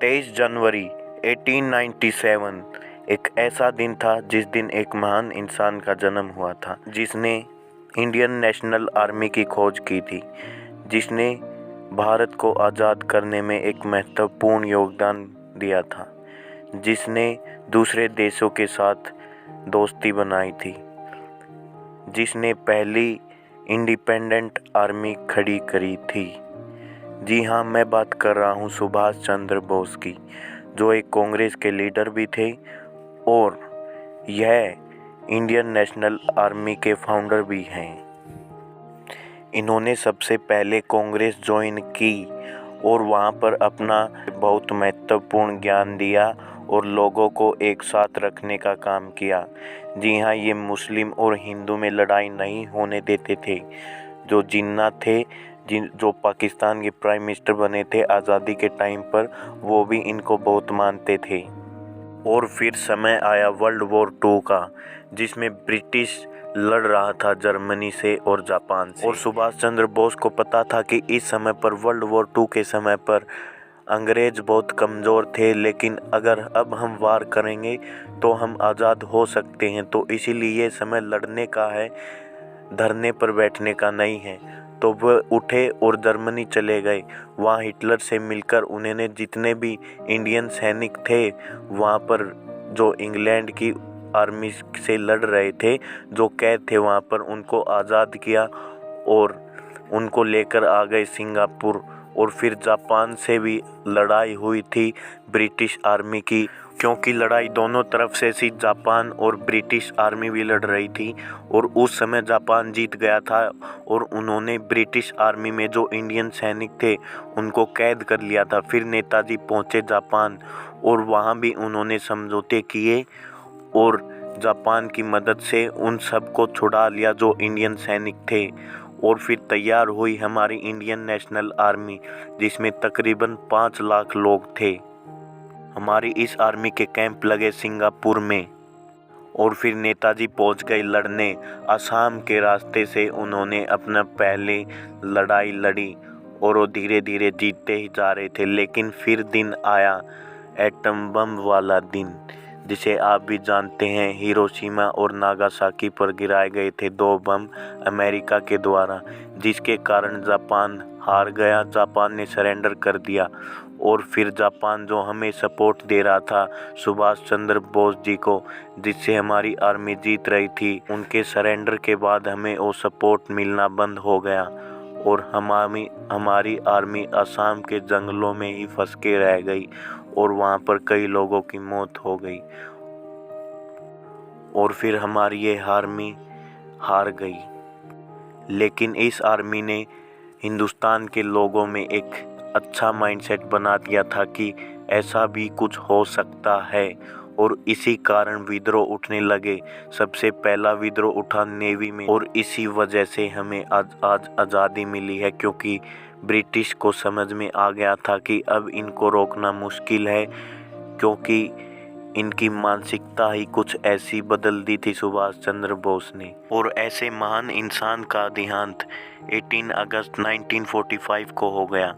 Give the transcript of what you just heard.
23 जनवरी 1897 एक ऐसा दिन था जिस दिन एक महान इंसान का जन्म हुआ था, जिसने इंडियन नेशनल आर्मी की खोज की थी, जिसने भारत को आज़ाद करने में एक महत्वपूर्ण योगदान दिया था, जिसने दूसरे देशों के साथ दोस्ती बनाई थी, जिसने पहली इंडिपेंडेंट आर्मी खड़ी करी थी। जी हाँ, मैं बात कर रहा हूँ सुभाष चंद्र बोस की, जो एक कांग्रेस के लीडर भी थे और यह इंडियन नेशनल आर्मी के फाउंडर भी हैं। इन्होंने सबसे पहले कांग्रेस ज्वाइन की और वहाँ पर अपना बहुत महत्वपूर्ण ज्ञान दिया और लोगों को एक साथ रखने का काम किया। जी हाँ, ये मुस्लिम और हिंदू में लड़ाई नहीं होने देते थे। जो जिन्ना थे, जो पाकिस्तान के प्राइम मिनिस्टर बने थे आज़ादी के टाइम पर, वो भी इनको बहुत मानते थे। और फिर समय आया वर्ल्ड वॉर 2 का, जिसमें ब्रिटिश लड़ रहा था जर्मनी से और जापान से, और सुभाष चंद्र बोस को पता था कि इस समय पर वर्ल्ड वॉर 2 के समय पर अंग्रेज बहुत कमज़ोर थे, लेकिन अगर अब हम वार करेंगे तो हम आज़ाद हो सकते हैं। तो इसीलिए ये समय लड़ने का है, धरने पर बैठने का नहीं है। तो वह उठे और जर्मनी चले गए। वहाँ हिटलर से मिलकर उन्होंने जितने भी इंडियन सैनिक थे वहाँ पर, जो इंग्लैंड की आर्मी से लड़ रहे थे, जो कैद थे वहाँ पर, उनको आज़ाद किया और उनको लेकर आ गए सिंगापुर। और फिर जापान से भी लड़ाई हुई थी ब्रिटिश आर्मी की, क्योंकि लड़ाई दोनों तरफ से थी, जापान और ब्रिटिश आर्मी भी लड़ रही थी। और उस समय जापान जीत गया था और उन्होंने ब्रिटिश आर्मी में जो इंडियन सैनिक थे उनको कैद कर लिया था। फिर नेताजी पहुंचे जापान और वहां भी उन्होंने समझौते किए और जापान की मदद से उन सबको छुड़ा लिया जो इंडियन सैनिक थे। और फिर तैयार हुई हमारी इंडियन नेशनल आर्मी, जिसमें तकरीबन 5 लाख लोग थे। हमारी इस आर्मी के कैंप लगे सिंगापुर में और फिर नेताजी पहुंच गए लड़ने। असम के रास्ते से उन्होंने अपना पहले लड़ाई लड़ी और वो धीरे धीरे जीतते ही जा रहे थे। लेकिन फिर दिन आया एटम बम वाला दिन, जिसे आप भी जानते हैं। हिरोशिमा और नागासाकी पर गिराए गए थे 2 बम अमेरिका के द्वारा, जिसके कारण जापान हार गया। जापान ने सरेंडर कर दिया और फिर जापान, जो हमें सपोर्ट दे रहा था सुभाष चंद्र बोस जी को, जिससे हमारी आर्मी जीत रही थी, उनके सरेंडर के बाद हमें वो सपोर्ट मिलना बंद हो गया और हमारी आर्मी असम के जंगलों में ही फंस के रह गई और वहाँ पर कई लोगों की मौत हो गई। और फिर हमारी ये आर्मी हार गई। लेकिन इस आर्मी ने हिंदुस्तान के लोगों में एक अच्छा माइंडसेट बना दिया था कि ऐसा भी कुछ हो सकता है, और इसी कारण विद्रोह उठने लगे। सबसे पहला विद्रोह उठा नेवी में, और इसी वजह से हमें आज आज़ादी मिली है, क्योंकि ब्रिटिश को समझ में आ गया था कि अब इनको रोकना मुश्किल है, क्योंकि इनकी मानसिकता ही कुछ ऐसी बदल दी थी सुभाष चंद्र बोस ने। और ऐसे महान इंसान का देहांत 18 अगस्त 1945 को हो गया।